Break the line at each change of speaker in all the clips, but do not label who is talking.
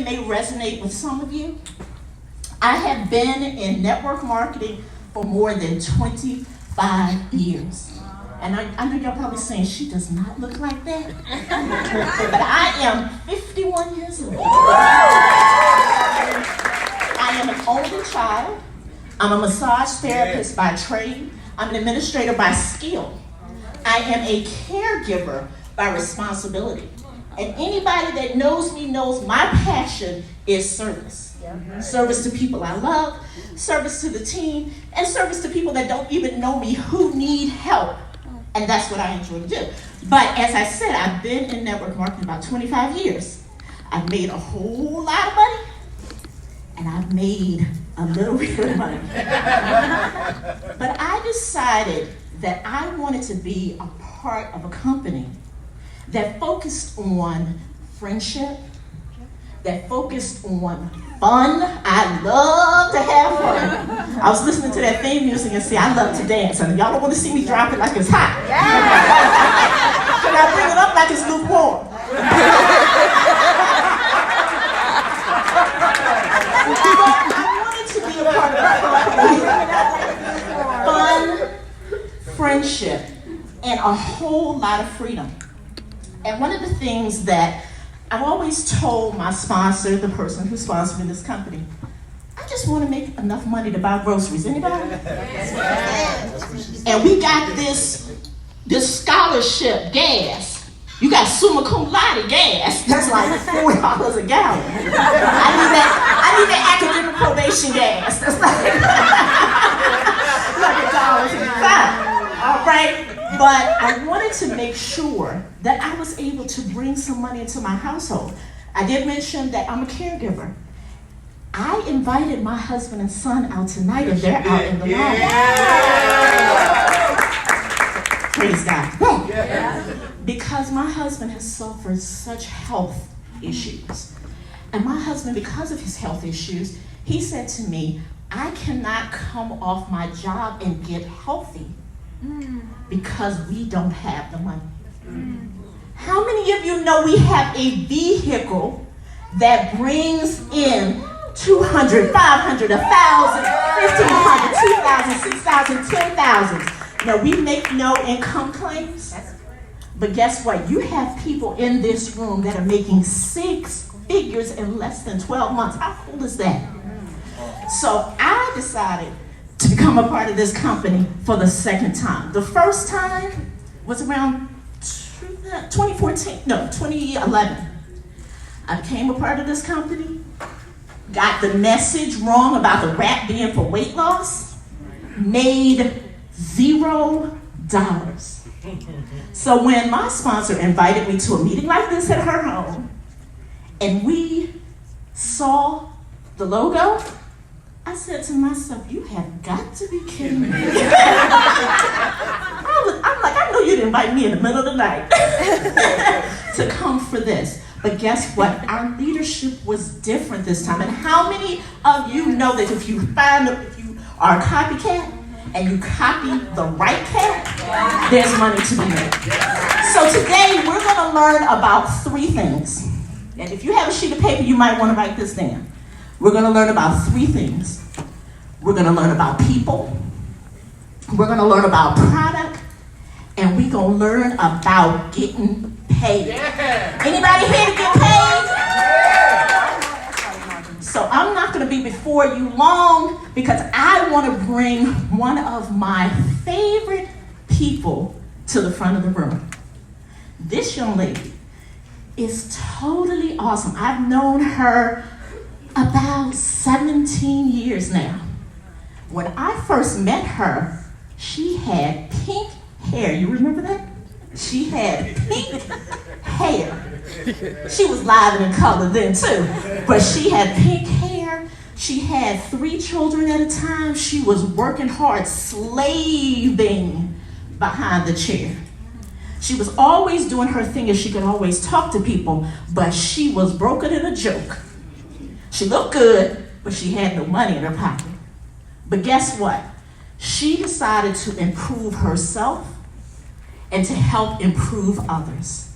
may resonate with some of you. I have been in network marketing for more than 25 years. And I know y'all probably saying, she does not look like that. But I am 51 years old. I am an only child. I'm a massage therapist by trade. I'm an administrator by skill. I am a caregiver by responsibility. And anybody that knows me knows my passion is service. Service to people I love, service to the team, and service to people that don't even know me who need help. And that's what I enjoy to do. But as I said, I've been in network marketing about 25 years. I've made a whole lot of money, and I've made a little bit of money. But I decided that I wanted to be a part of a company that focused on friendship, that focused on fun. I love to have fun. I was listening to that theme music and see, I love to dance. And y'all don't want to see me drop it like it's hot. Should I bring it up like it's lukewarm? I wanted to be a part of fun, friendship, and a whole lot of freedom. And one of the things that I've always told my sponsor, the person who sponsored me this company, I just want to make enough money to buy groceries. Anybody? Yes. And we got this scholarship gas. You got summa cum laude gas. That's like $4 a gallon. I need that academic probation gas. That's like $1.85. All right. But I wanted to make sure that I was able to bring some money into my household. I did mention that I'm a caregiver. I invited my husband and son out tonight, and they're out in the lobby. Praise God. Yeah. Because my husband has suffered such health issues. And my husband, because of his health issues, he said to me, I cannot come off my job and get healthy because we don't have the money. How many of you know we have a vehicle that brings in $200, $500, $1,000, $1,500, $2,000, $6,000, $10,000? Now, we make no income claims, but guess what? You have people in this room that are making 6 figures in less than 12 months. How cool is that? So I decided to become a part of this company for the second time. The first time was around 2011. I became a part of this company, got the message wrong about the rap being for weight loss, made $0. So when my sponsor invited me to a meeting like this at her home, and we saw the logo, I said to myself, you have got to be kidding me. I'm like, I know you didn't invite me in the middle of the night to come for this. But guess what? Our leadership was different this time. And how many of you know that if you are a copycat and you copy the right cat, there's money to be made. So today we're going to learn about 3 things. And if you have a sheet of paper, you might want to write this down. We're going to learn about 3 things. We're going to learn about people. We're going to learn about product. And we're going to learn about getting paid. Yeah. Anybody here to get paid? Yeah. So I'm not going to be before you long because I want to bring one of my favorite people to the front of the room. This young lady is totally awesome. I've known her about 17 years now. When I first met her, she had pink hair. You remember that? She had pink hair. She was live and in color then too, but she had pink hair. She had 3 children at a time. She was working hard, slaving behind the chair. She was always doing her thing and she could always talk to people, but she was broken in a joke. She looked good, but she had no money in her pocket. But guess what? She decided to improve herself and to help improve others.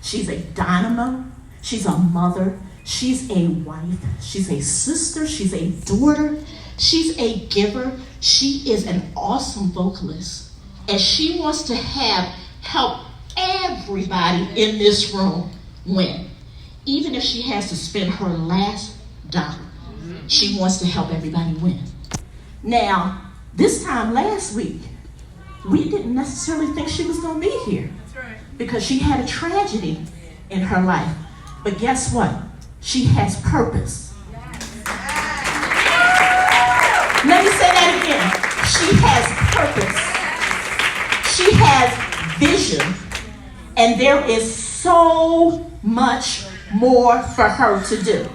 She's a dynamo. She's a mother. She's a wife, she's a sister, she's a daughter, she's a giver. She is an awesome vocalist. And she wants to help everybody in this room win. Even if she has to spend her last dollar, she wants to help everybody win. Now, this time last week, we didn't necessarily think she was going to be here because she had a tragedy in her life. But guess what? She has purpose. Let me say that again. She has purpose. She has vision. And there is so much more for her to do.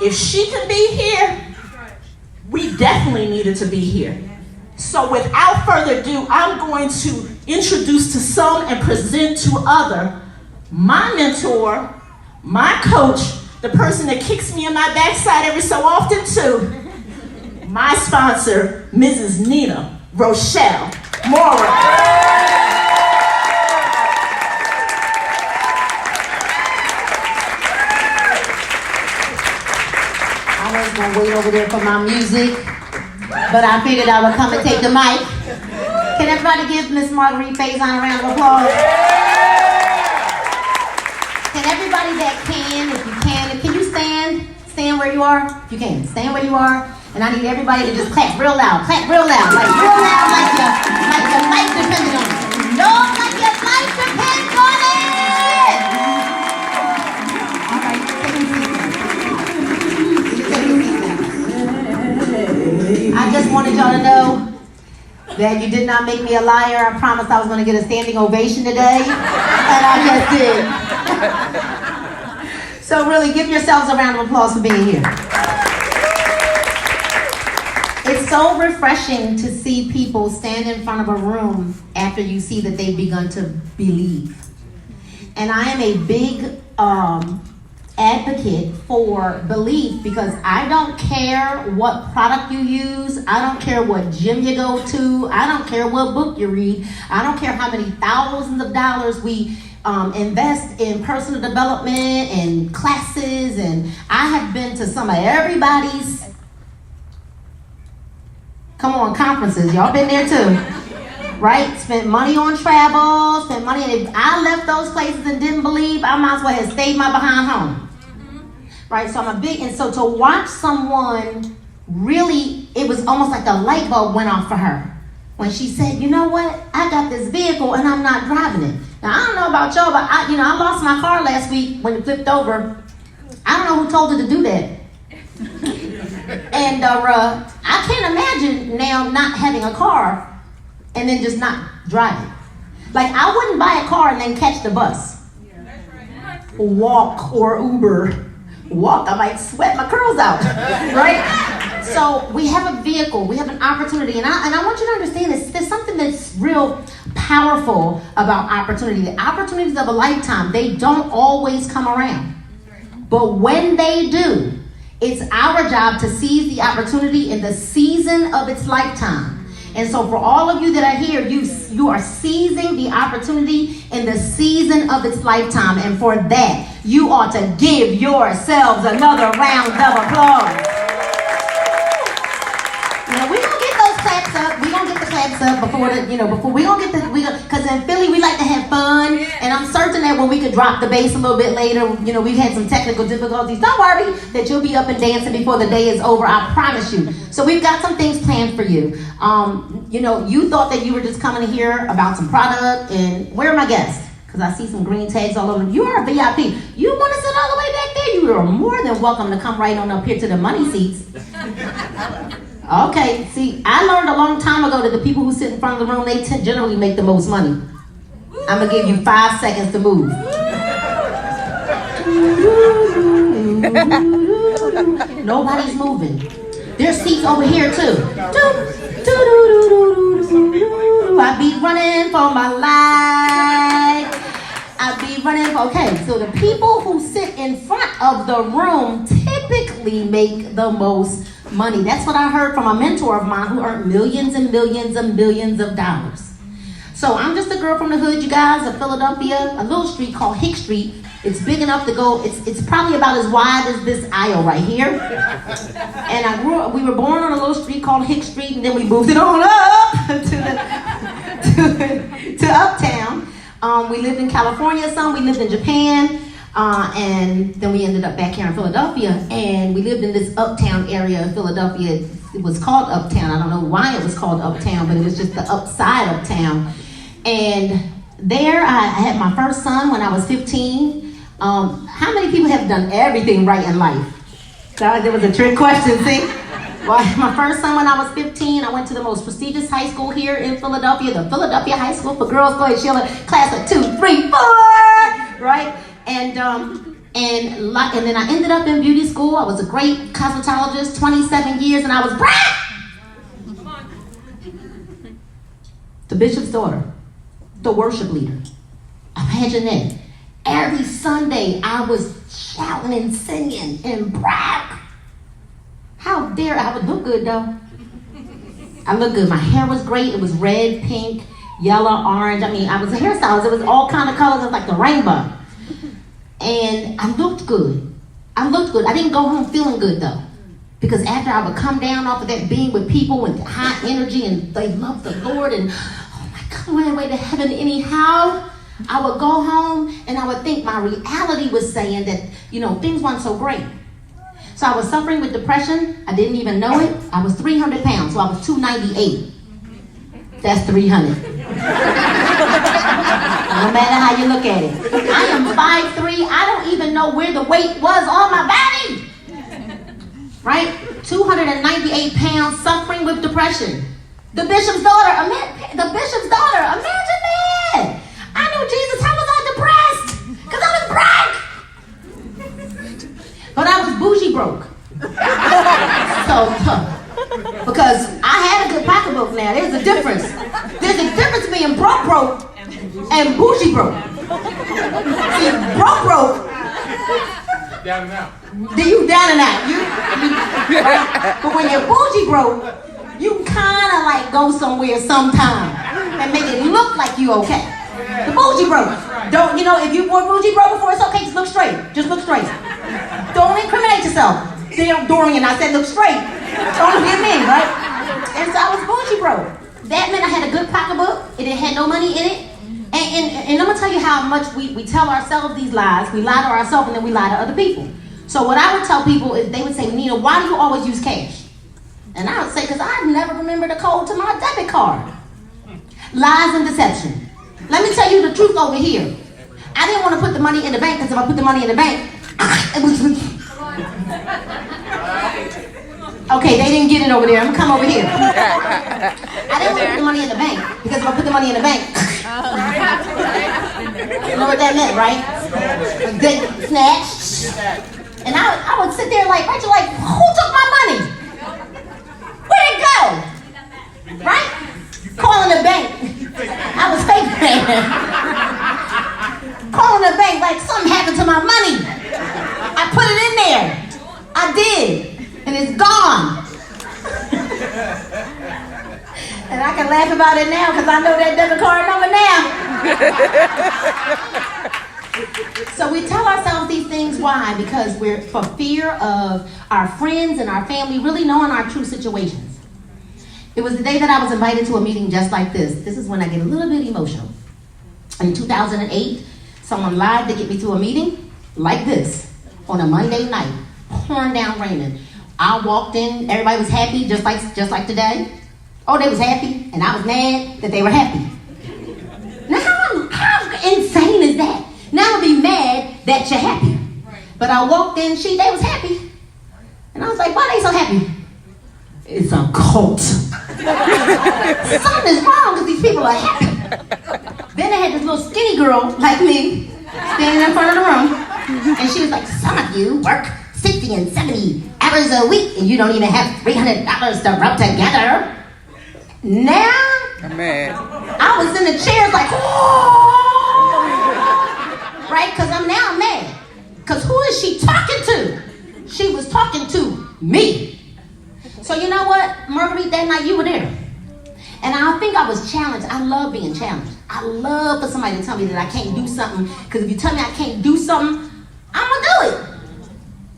If she can be here, we definitely needed to be here. So without further ado, I'm going to introduce to some and present to other my mentor, my coach, the person that kicks me in my backside every so often too, my sponsor, Mrs. Nina Rochelle Mora.
I was gonna wait over there for my music, but I figured I would come and take the mic. Can everybody give Miss Marguerite Faison a round of applause? Can everybody that can you stand where you are? If you can, stand where you are. And I need everybody to just clap real loud, like real loud, like your life depended on it. No, like your life depends on it. All right, I just wanted y'all to know that you did not make me a liar. I promised I was going to get a standing ovation today, and I just did. So really, give yourselves a round of applause for being here. It's so refreshing to see people stand in front of a room after you see that they've begun to believe. And I am a big advocate for belief because I don't care what product you use. I don't care what gym you go to. I don't care what book you read. I don't care how many thousands of dollars we invest in personal development and classes. And I have been to some of everybody's conferences. Y'all been there too, right? Spent money on travel, spent money. And if I left those places and didn't believe, I might as well have stayed my behind home. Right, so I'm a big, and so to watch someone really, it was almost like a light bulb went off for her when she said, you know what, I got this vehicle and I'm not driving it. Now I don't know about y'all, but I lost my car last week when it flipped over. I don't know who told her to do that. And I can't imagine now not having a car and then just not driving. Like I wouldn't buy a car and then catch the bus. Walk or Uber. Walk, I might sweat my curls out, right? So we have a vehicle, we have an opportunity, and I want you to understand this. There's something that's real powerful about opportunity. The opportunities of a lifetime, they don't always come around. But when they do, it's our job to seize the opportunity in the season of its lifetime. And so for all of you that are here, you are seizing the opportunity in the season of its lifetime. And for that, you ought to give yourselves another round of applause. Now we're gonna get those claps up. We're gonna get the claps up because in Philly we like to have fun. And I'm certain that when we could drop the bass a little bit later, we've had some technical difficulties. Don't worry that you'll be up and dancing before the day is over. I promise you. So we've got some things planned for you. You thought that you were just coming to hear about some product, and where are my guests? Because I see some green tags all over. You are a VIP. You want to sit all the way back there? You are more than welcome to come right on up here to the money seats. Okay, see, I learned a long time ago that the people who sit in front of the room, they generally make the most money. I'm going to give you 5 seconds to move. Nobody's moving. There's seats over here too. I be running for my life. Okay, so the people who sit in front of the room typically make the most money. That's what I heard from a mentor of mine who earned millions and millions and millions of dollars. So I'm just a girl from the hood, you guys, of Philadelphia, a little street called Hick Street. It's big enough to go, it's probably about as wide as this aisle right here. And we were born on a little street called Hick Street, and then we moved it on up to Uptown. We lived in California some, we lived in Japan, and then we ended up back here in Philadelphia, and we lived in this uptown area of Philadelphia. It was called Uptown. I don't know why it was called Uptown, but it was just the upside of town. And there I had my first son when I was 15. How many people have done everything right in life? That was a trick question, see? Well, my first son when I was 15, I went to the most prestigious high school here in Philadelphia, the Philadelphia High School for Girls. Go ahead, Sheila. Class of 2, 3, 4, right? And then I ended up in beauty school. I was a great cosmetologist, 27 years, and I was the bishop's daughter, the worship leader. Imagine that. Every Sunday, I was shouting and singing and brag. How dare I would look good though. I looked good. My hair was great. It was red, pink, yellow, orange. I mean, I was a hairstylist. It was all kind of colors. It was like the rainbow. And I looked good. I didn't go home feeling good though. Because after I would come down off of that being with people with high energy and they loved the Lord and oh my God, went away to heaven anyhow, I would go home and I would think my reality was saying that, things weren't so great. So I was suffering with depression. I didn't even know it. I was 300 pounds, so I was 298. That's 300. No matter how you look at it. I am 5'3". I don't even know where the weight was on my body. Right? 298 pounds, suffering with depression. The bishop's daughter, imagine that. I knew Jesus, how was I depressed? Because I was broke. But I was bougie broke. Because I had a good pocketbook now. There's a difference. There's a difference being broke and bougie broke. See, broke.
Down and out.
You down and out. Right? But when you're bougie broke, you kind of like go somewhere sometime and make it look like you okay. The bougie broke. Don't, if you were bougie broke before, it's okay. Just look straight. Don't incriminate yourself. Dorian, I said look straight. Don't look at me, right? And so I was bougie broke. That meant I had a good pocketbook. It had no money in it. And I'm going to tell you how much we tell ourselves these lies. We lie to ourselves and then we lie to other people. So what I would tell people is they would say, Nina, why do you always use cash? And I would say, because I never remember the code to my debit card. Lies and deception. Let me tell you the truth over here. I didn't want to put the money in the bank because if I put the money in the bank, it was... Okay, they didn't get it over there. I'm going to come over here. I didn't want to put the money in the bank because if I put the money in the bank, you know what that meant, right? Good snatch. And I would sit there like, Rachel, like, who took my money? Where'd it go? Right? Calling the bank. I was fake paying. Calling the bank like something happened to my money. I put it in there. I did. And it's gone. And I can laugh about it now because I know that debit card number now. So we tell ourselves these things. Why? Because we're for fear of our friends and our family really knowing our true situations. It was the day that I was invited to a meeting just like this. This is when I get a little bit emotional. In 2008, someone lied to get me to a meeting like this on a Monday night, pouring down raining. I walked in, everybody was happy, just like today. Oh, they was happy, and I was mad that they were happy. Now, how insane is that? Now I'm gonna be mad that you're happy. But I walked in, they was happy. And I was like, why are they so happy? It's a cult. Something is wrong because these people are happy. Then they had this little skinny girl like me standing in front of the room. And she was like, some of you work 60 and 70 hours a week and you don't even have $300 to rub together. Now, I was in the chairs like, oh, right? Because I'm mad. Because who is she talking to? She was talking to me. So you know what, Marguerite, that night you were there. And I think I was challenged. I love being challenged. I love for somebody to tell me that I can't do something, because if you tell me I can't do something, I'm gonna do it.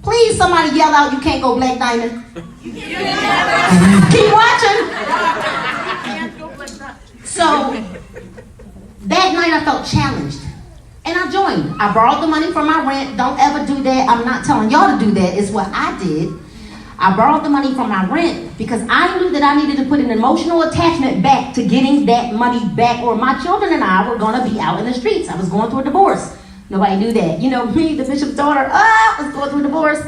Please, somebody yell out, you can't go Black Diamond. Keep watching. So, that night I felt challenged. And I joined. I borrowed the money for my rent. Don't ever do that. I'm not telling y'all to do that. It's what I did. I borrowed the money for my rent because I knew that I needed to put an emotional attachment back to getting that money back, or my children and I were gonna be out in the streets. I was going through a divorce. Nobody knew that. You know, me, the bishop's daughter, was going through a divorce.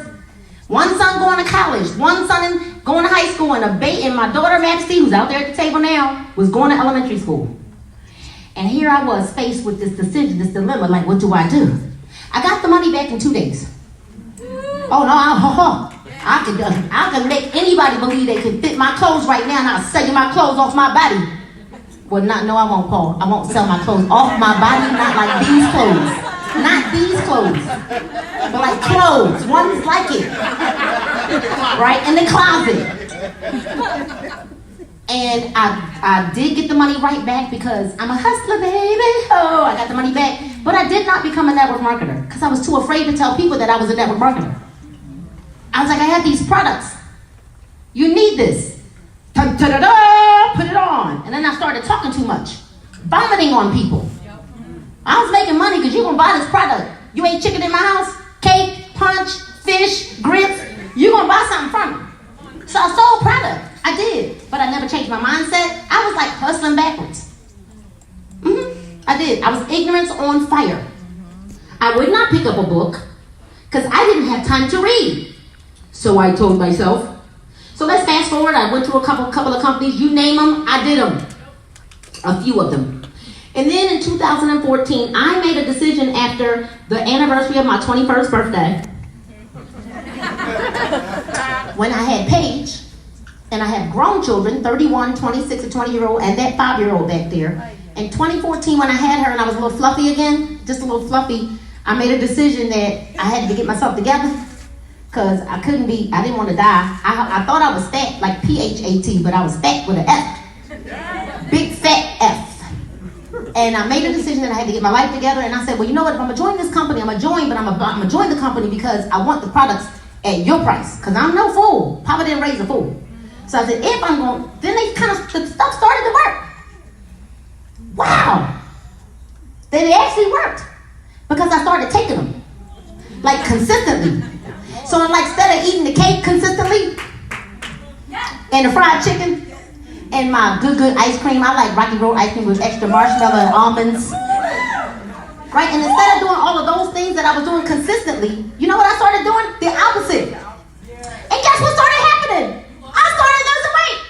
One son going to college, one son going to high school, and my daughter Majesty, who's out there at the table now, was going to elementary school. And here I was faced with this decision, this dilemma, like, what do I do? I got the money back in 2 days. Oh no, I can make anybody believe they can fit my clothes right now, and I'll sell you my clothes off my body. Well, no, I won't, Paul. I won't sell my clothes off my body, not like these clothes. Not these clothes, but like clothes, ones like it, right, in the closet. And I did get the money right back because I'm a hustler, baby. Oh, I got the money back. But I did not become a network marketer because I was too afraid to tell people that I was a network marketer. I was like, I have these products. You need this. Ta-da-da-da, put it on. And then I started talking too much, vomiting on people. I was making money because you're going to buy this product. You ate chicken in my house, cake, punch, fish, grits. You're going to buy something from me. So I sold product. I did. But I never changed my mindset. I was like hustling backwards. I did. I was ignorance on fire. I would not pick up a book because I didn't have time to read. So I told myself. So let's fast forward. I went to a couple of companies. You name them, I did them. A few of them. And then in 2014, I made a decision after the anniversary of my 21st birthday. When I had Paige, and I have grown children, 31, 26, and 20-year-old, and that 5-year-old back there. In 2014, when I had her and I was a little fluffy again, just a little fluffy, I made a decision that I had to get myself together because I didn't want to die. I thought I was fat, like P-H-A-T, but I was fat with an F. Big fat F. And I made a decision that I had to get my life together, and I said, well, you know what, if I'm going to join this company, I'm going to join the company because I want the products at your price, because I'm no fool. Papa didn't raise a fool. So I said, if I'm going, then the stuff started to work. Wow. Then it actually worked, because I started taking them, like consistently. So I'm like, instead of eating the cake consistently, and the fried chicken, and my good ice cream. I like Rocky Road ice cream with extra marshmallow and almonds. Right? And instead of doing all of those things that I was doing consistently, you know what I started doing? The opposite. And guess what started happening? I started losing weight.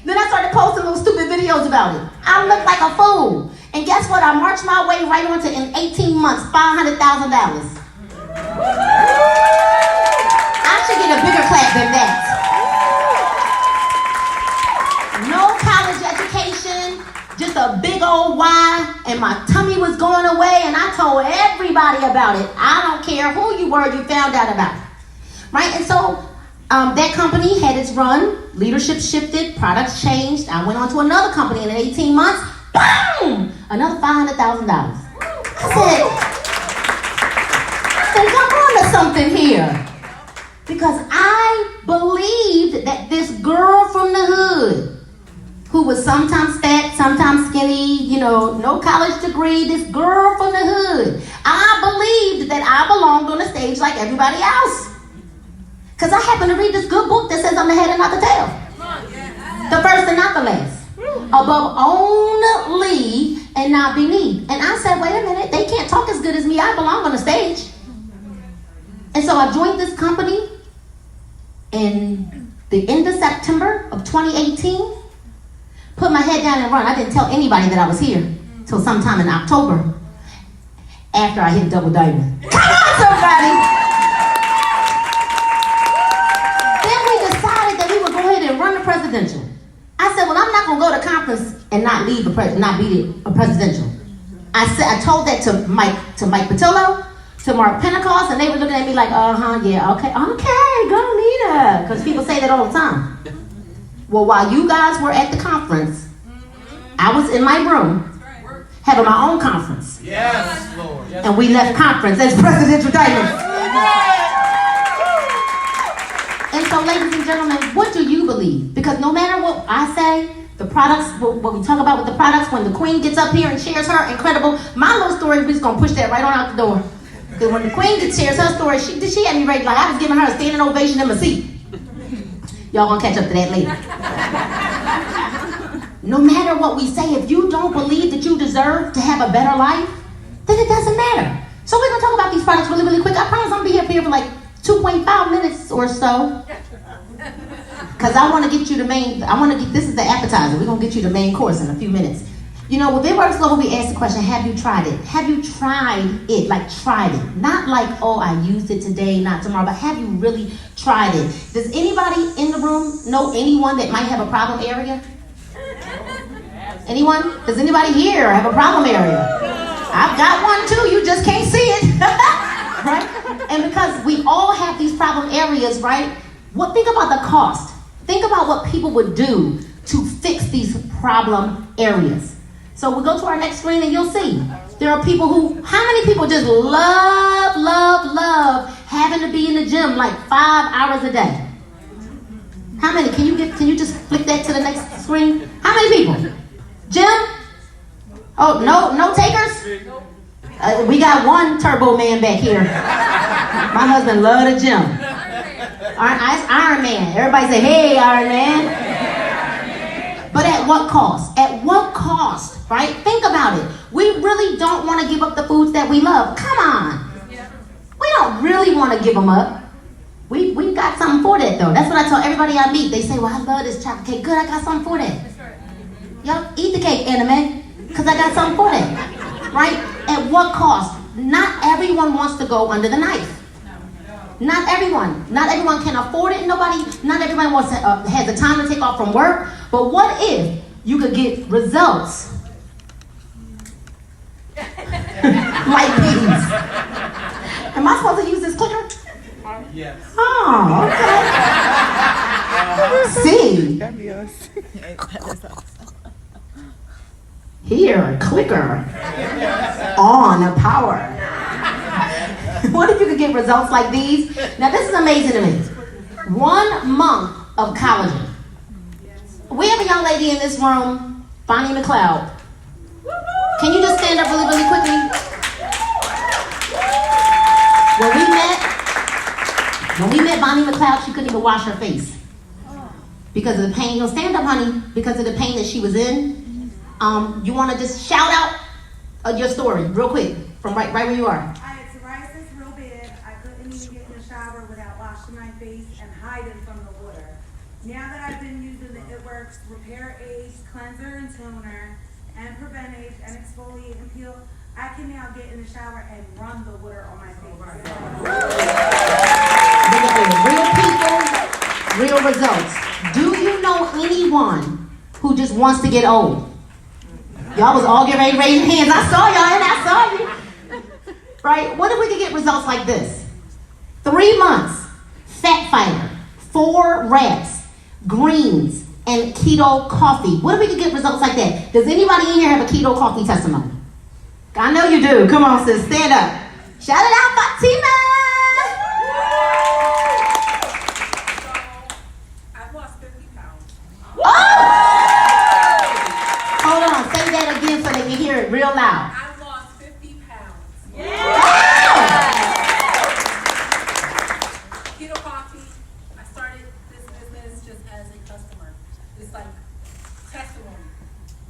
Then I started posting little stupid videos about it. I looked like a fool. And guess what? I marched my way right on to, in 18 months, $500,000. I should get a bigger clap than that. No college education, just a big old why, and my tummy was going away, and I told everybody about it. I don't care who you were, you found out about it. Right? And so that company had its run, leadership shifted, products changed. I went on to another company, and in 18 months, boom, another $500,000. I said, come on to something here. Because I believed that this girl from the hood, who was sometimes fat, sometimes skinny, you know, no college degree, this girl from the hood, I believed that I belonged on the stage like everybody else. Because I happened to read this good book that says I'm the head and not the tail. The first and not the last. Above only and not beneath. And I said, wait a minute, they can't talk as good as me. I belong on the stage. And so I joined this company in the end of September of 2018. Put my head down and run. I didn't tell anybody that I was here till sometime in October after I hit double diamond. Come on, somebody! Then we decided that we would go ahead and run the presidential. I said, well, I'm not going to go to conference and not be a presidential. I told that to Mike Patillo, to Mark Pentecost, and they were looking at me like, yeah, okay, go Nina, because people say that all the time. Well, while you guys were at the conference, I was in my room having my own conference.
Yes, Lord. Yes.
And we left conference as presidential diamonds. And so, ladies and gentlemen, what do you believe? Because no matter what I say, the products, what we talk about with the products, when the queen gets up here and shares her incredible, my little story, we're just going to push that right on out the door. Because when the queen shares her story, she had me ready, like I was giving her a standing ovation in my seat. Y'all going to catch up to that later. No matter what we say, if you don't believe that you deserve to have a better life, then it doesn't matter. So we're going to talk about these products really, really quick. I promise I'm going to be up here for like 2.5 minutes or so. Because I want to get you the main, this is the appetizer. We're going to get you the main course in a few minutes. You know, with VidWorks Global, we ask the question, have you tried it? Have you tried it? Like, tried it. Not like, oh, I used it today, not tomorrow, but have you really tried it? Does anybody in the room know anyone that might have a problem area? Anyone? Does anybody here have a problem area? I've got one too, you just can't see it. Right? And because we all have these problem areas, right? Think about the cost. Think about what people would do to fix these problem areas. So we'll go to our next screen and you'll see. There are people how many people just love having to be in the gym like 5 hours a day? How many? Can you just flick that to the next screen? How many people? Gym? Oh, no takers? We got one turbo man back here. My husband loves the gym. Iron Man. Everybody say, hey, Iron Man. But at what cost? At what cost, right? Think about it. We really don't want to give up the foods that we love. Come on. We don't really want to give them up. We got something for that, though. That's what I tell everybody I meet. They say, well, I love this chocolate cake. Good, I got something for that. Y'all eat the cake, anime, because I got something for that. Right? At what cost? Not everyone wants to go under the knife. Not everyone can afford it. Not everyone has the time to take off from work. But what if you could get results like these? Am I supposed to use this clicker?
Yes.
Oh, okay. See.
That'd be us.
Here, clicker. On power. What if you could get results like these? Now this is amazing to me. 1 month of collagen. We have a young lady in this room, Bonnie McLeod. Can you just stand up really, really quickly? When we met Bonnie McLeod, she couldn't even wash her face because of the pain. Stand up, honey, because of the pain that she was in. You want to just shout out your story real quick from right where you are.
I had psoriasis real bad. I couldn't even get in the shower without washing my face and hiding from the water. Now that I've been using the It Works Repair Age Cleanser and Toner and Prevent Age and Exfoliate and Peel, I can now get in the shower and run the water on my face.
Real people, real results. Do you know anyone who just wants to get old? Y'all was all getting ready to raise your hands. I saw y'all and I saw you. Right? What if we could get results like this? 3 months, Fat Fighter, 4 reps, greens, and keto coffee. What if we could get results like that? Does anybody in here have a keto coffee testimony? I know you do. Come on, sis. Stand up. Shout it out, Fatima.
I've lost 50 pounds.
Oh! Hold on. Say that again so they can hear it real loud.
I've lost 50 pounds. Keto coffee. I started this business just as a customer. It's like testimony.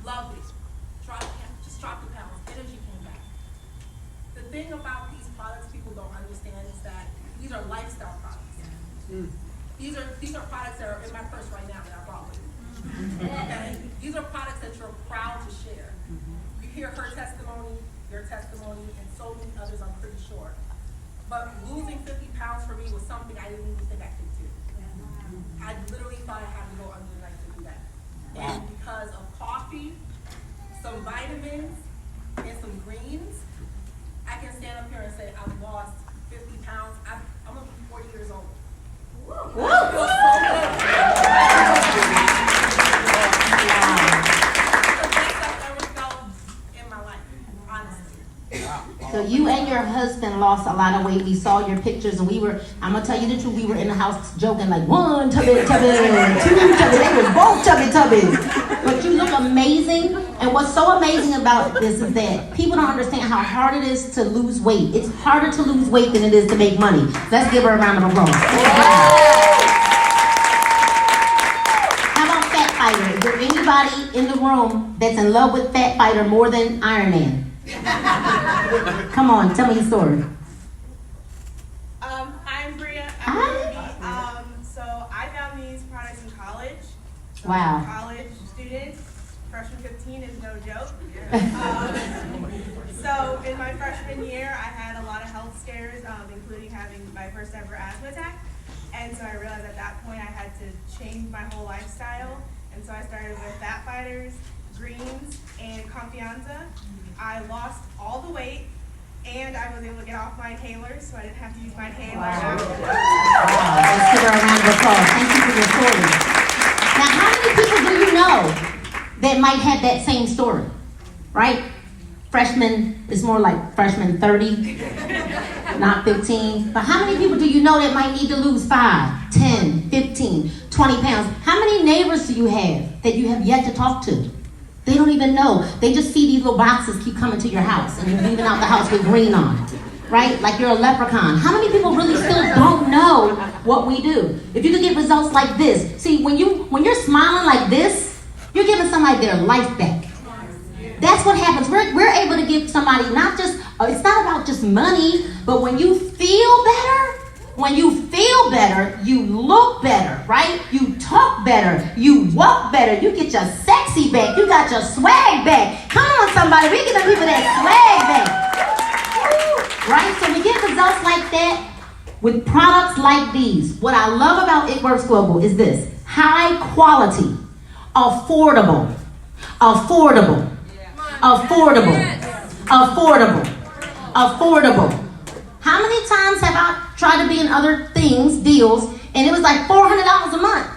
Loved it. Just dropped the pounds. Energy came back. The thing about these products people don't understand is that these are lifestyle products. These are products that are in my purse right now that I brought with me. Okay? These are products that you're proud to share. You hear her testimony, your testimony, and so many others, I'm pretty sure. But losing 50 pounds for me was something I didn't even think I could do. I literally thought I had to go under the knife to do that. And because of coffee, some vitamins, and some greens, I can stand up here and say I've lost 50 pounds. I'm going to be 40 years old. I feel so good. It's the best I've ever felt in my life.
lost a lot of weight. We saw your pictures, and I'm gonna tell you the truth, we were in the house joking like, 1 tubby, 2 tubby. They was both tubby. But you look amazing. And what's so amazing about this is that people don't understand how hard it is to lose weight. It's harder to lose weight than it is to make money. Let's give her a round of applause. How about Fat Fighter? Is there anybody in the room that's in love with Fat Fighter more than Iron Man? Come on, tell me your story.
I'm Bria.
Hi.
So I found these products in college. So
Wow.
I'm a college student. Freshman 15 is no joke. So in my freshman year, I had a lot of health scares, including having my first ever asthma attack. And so I realized at that point I had to change my whole lifestyle. And so I started with Fat Fighters, Greens, and Confianza. I lost all the weight, and I was able to get off my inhalers, so I didn't have to use my inhaler.
Wow. Let's give her a round of applause. Thank you for your story. Now, how many people do you know that might have that same story? Right? Freshman is more like freshman 30, not 15. But how many people do you know that might need to lose 5, 10, 15, 20 pounds? How many neighbors do you have that you have yet to talk to? They don't even know. They just see these little boxes keep coming to your house, and you're leaving out the house with green on, right? Like you're a leprechaun. How many people really still don't know what we do? If you could get results like this, see, when you're smiling like this, you're giving somebody their life back. That's what happens. We're able to give somebody not just, it's not about just money, but when you feel better, you look better, right? You talk better, you walk better, you get your sexy back, you got your swag back. Come on, somebody, we give the people that swag back. Right? So we get results like that with products like these. What I love about It Works Global is this: high quality, affordable. How many times have I tried to be in other things, deals, and it was like $400 a month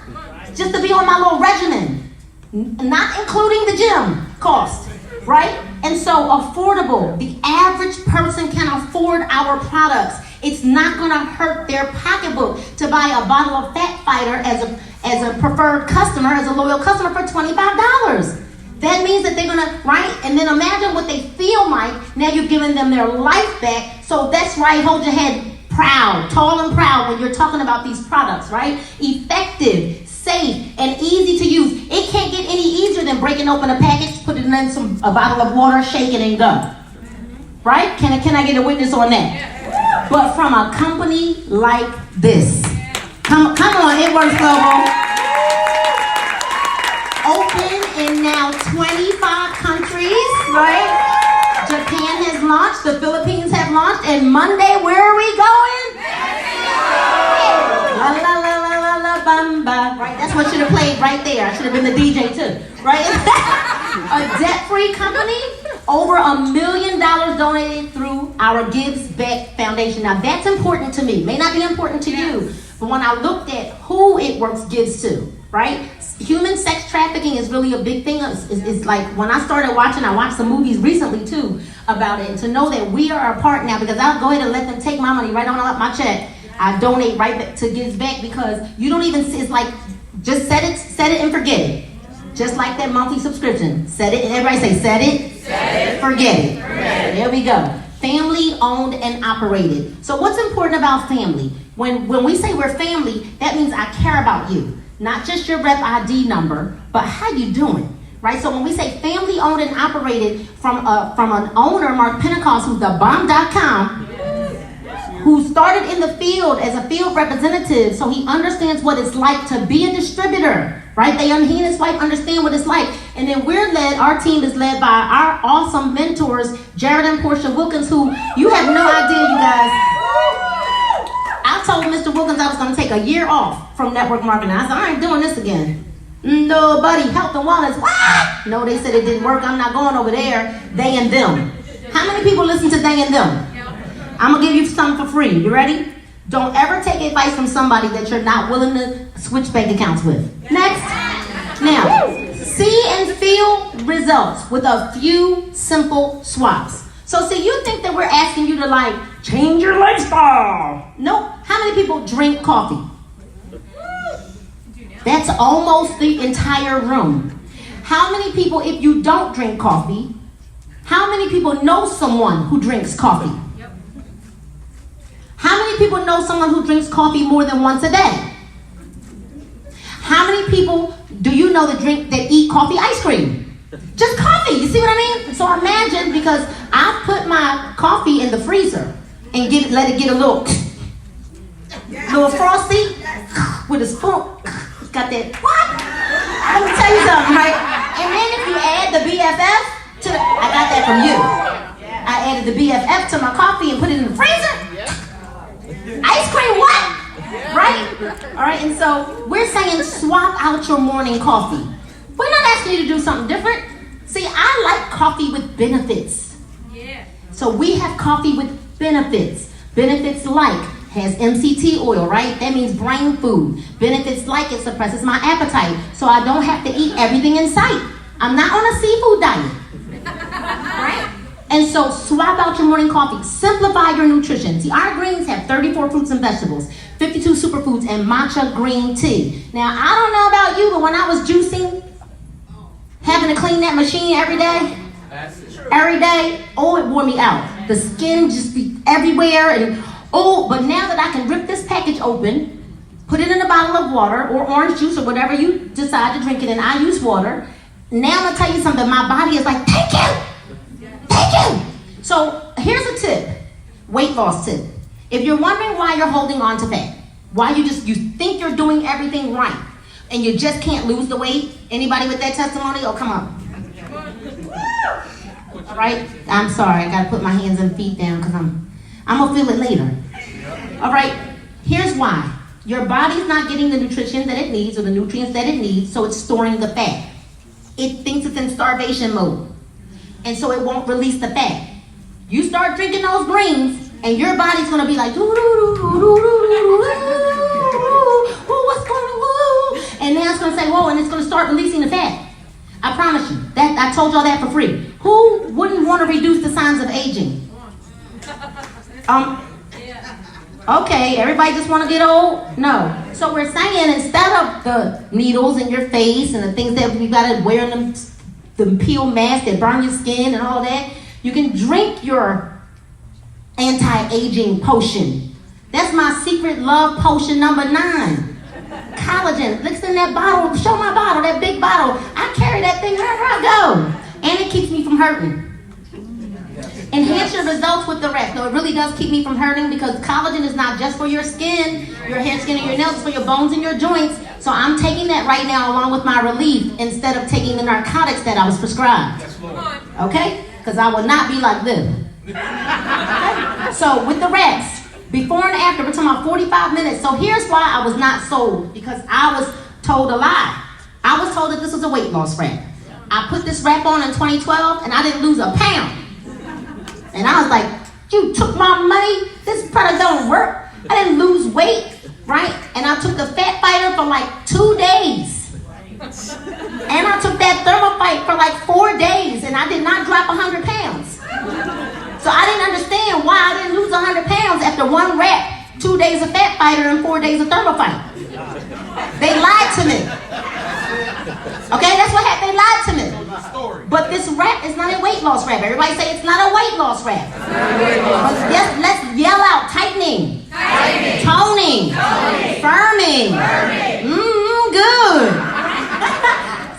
just to be on my little regimen, not including the gym cost, right? And so affordable. The average person can afford our products. It's not gonna hurt their pocketbook to buy a bottle of Fat Fighter as a preferred customer, as a loyal customer for $25. That means that they're gonna, right? And then imagine what they feel like. Now you're giving them their life back. So that's right, hold your head proud, tall and proud when you're talking about these products, right? Effective, safe, and easy to use. It can't get any easier than breaking open a package, put it in a bottle of water, shake it, and go. Right? Can I get a witness on that? But from a company like this. Come on, It Works Global. Open in now 25 countries, right? Japan has launched, the Philippines have launched, and Monday, where are we going? La la la la la la bamba. Right, that's what should have played right there. I should have been the DJ too, right? A debt-free company, over $1 million donated through our Gives Back Foundation. Now that's important to me. May not be important to you, but when I looked at who It Works gives to, right? Human sex trafficking is really a big thing. It's like when I started watching, I watched some movies recently too about it. And to know that we are a part now, because I'll go ahead and let them take my money right on up my check. I donate right back to Gives Back, because you don't even see, it's like, just set it and forget it. Just like that monthly subscription. Set it, and everybody say, set it, forget it. There we go. Family owned and operated. So what's important about family? When we say we're family, that means I care about you. Not just your rep ID number, but how you doing, right? So when we say family owned and operated from an owner, Mark Pentecost, who's the bomb.com, who started in the field as a field representative, so he understands what it's like to be a distributor, right? He and his wife understand what it's like. And then our team is led by our awesome mentors, Jared and Portia Wilkins, who you have no idea, you guys. I told Mr. Wilkins I was going to take a year off from network marketing. I said, I ain't doing this again. Nobody, Health and Wellness. What? No, they said it didn't work. I'm not going over there. They and them. How many people listen to they and them? I'm going to give you something for free. You ready? Don't ever take advice from somebody that you're not willing to switch bank accounts with. Next. Now, see and feel results with a few simple swaps. So see, you think that we're asking you to change your lifestyle. Nope. How many people drink coffee? That's almost the entire room. How many people, if you don't drink coffee, how many people know someone who drinks coffee? How many people know someone who drinks coffee more than once a day? How many people do you know that eat coffee ice cream? Just coffee, you see what I mean? So imagine, because I put my coffee in the freezer and let it get a little frosty with a spoon. Got that, what? Let me tell you something, right? And then if you add the BFF I got that from you. I added the BFF to my coffee and put it in the freezer. Ice cream, what? Right? All right, and so we're saying swap out your morning coffee. We're not asking you to do something different. See, I like coffee with benefits.
Yeah.
So we have coffee with benefits. Benefits like has MCT oil, right? That means brain food. Benefits like it suppresses my appetite, so I don't have to eat everything in sight. I'm not on a seafood diet, right? And so swap out your morning coffee. Simplify your nutrition. See, our greens have 34 fruits and vegetables, 52 superfoods, and matcha green tea. Now, I don't know about you, but when I was juicing, having to clean that machine every day, it wore me out. The skin just be everywhere, and but now that I can rip this package open, put it in a bottle of water or orange juice or whatever you decide to drink it in, I use water. Now I'm gonna tell you something, my body is like, thank you. So here's a tip, weight loss tip. If you're wondering why you're holding on to fat, why you think you're doing everything right, and you just can't lose the weight, anybody with that testimony? Oh, come on. All right, I'm sorry, I gotta put my hands and feet down because I'm gonna feel it later. All right, here's why. Your body's not getting the nutrition that it needs or the nutrients that it needs, so it's storing the fat. It thinks it's in starvation mode, and so it won't release the fat. You start drinking those greens, and your body's gonna be like, what's going on? And then it's gonna say, whoa, and it's gonna start releasing the fat. I promise you, that I told y'all that for free. Who wouldn't want to reduce the signs of aging? Okay, everybody just want to get old? No. So we're saying, instead of the needles in your face and the things that we got to wear, the peel masks that burn your skin and all that, you can drink your anti-aging potion. That's my secret love potion number 9. Collagen. Looks in that bottle. Show my bottle, that big bottle. I carry that thing wherever I go. And it keeps me from hurting. Enhance your results with the rest. No, it really does keep me from hurting, because collagen is not just for your skin, your hair, skin, and your nails, it's for your bones and your joints. So I'm taking that right now along with my relief instead of taking the narcotics that I was prescribed. Okay? Because I will not be like this. Okay? So with the rest, before and after, we're talking about 45 minutes. So here's why I was not sold, because I was told a lie. I was told that this was a weight loss wrap. I put this wrap on in 2012 and I didn't lose a pound. And I was like, you took my money? This product don't work. I didn't lose weight, right? And I took the Fat Fighter for like 2 days. And I took that Thermofite for like 4 days, and I did not drop 100 pounds. So I didn't understand why I didn't lose 100 pounds after one wrap, 2 days of Fat Fighter and 4 days of Thermofite. They lied to me. Okay, that's what happened. They lied to me. But this wrap is not a weight loss wrap. Everybody say it's not a weight loss wrap. Yes, let's yell out: tightening, toning, firming. Good.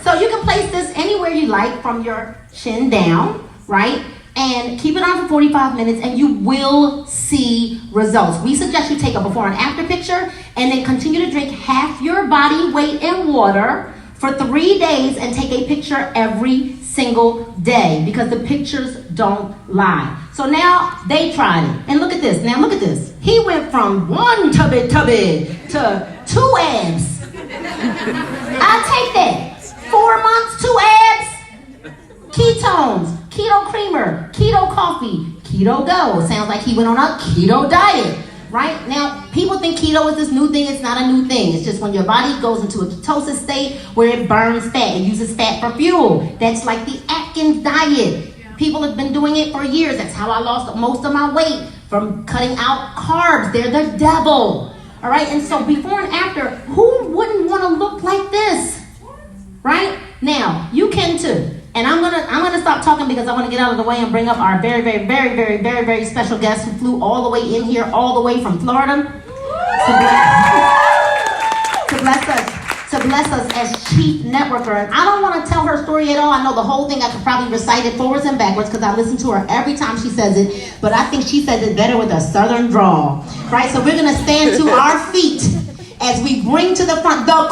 So you can place this anywhere you like from your chin down, right? And keep it on for 45 minutes and you will see results. We suggest you take a before and after picture and then continue to drink half your body weight in water for 3 days and take a picture every single day, because the pictures don't lie. So now they tried it. And look at this. Now look at this. He went from 1 tubby to 2 abs. I'll take that. 4 months, 2 abs. Ketones, keto creamer, keto coffee, keto go. Sounds like he went on a keto diet, right? Now, people think keto is this new thing. It's not a new thing. It's just when your body goes into a ketosis state where it burns fat. It uses fat for fuel. That's like the Atkins diet. People have been doing it for years. That's how I lost most of my weight from cutting out carbs. They're the devil. All right, and so before and after, who wouldn't want to look like this? Right? Now, you can too. And I'm gonna stop talking because I want to get out of the way and bring up our very, very, very, very, very, very special guest who flew all the way in here, all the way from Florida to bless us as chief networker. And I don't want to tell her story at all. I know the whole thing. I could probably recite it forwards and backwards because I listen to her every time she says it. But I think she says it better with a southern drawl. Right? So we're gonna stand to our feet as we bring to the front the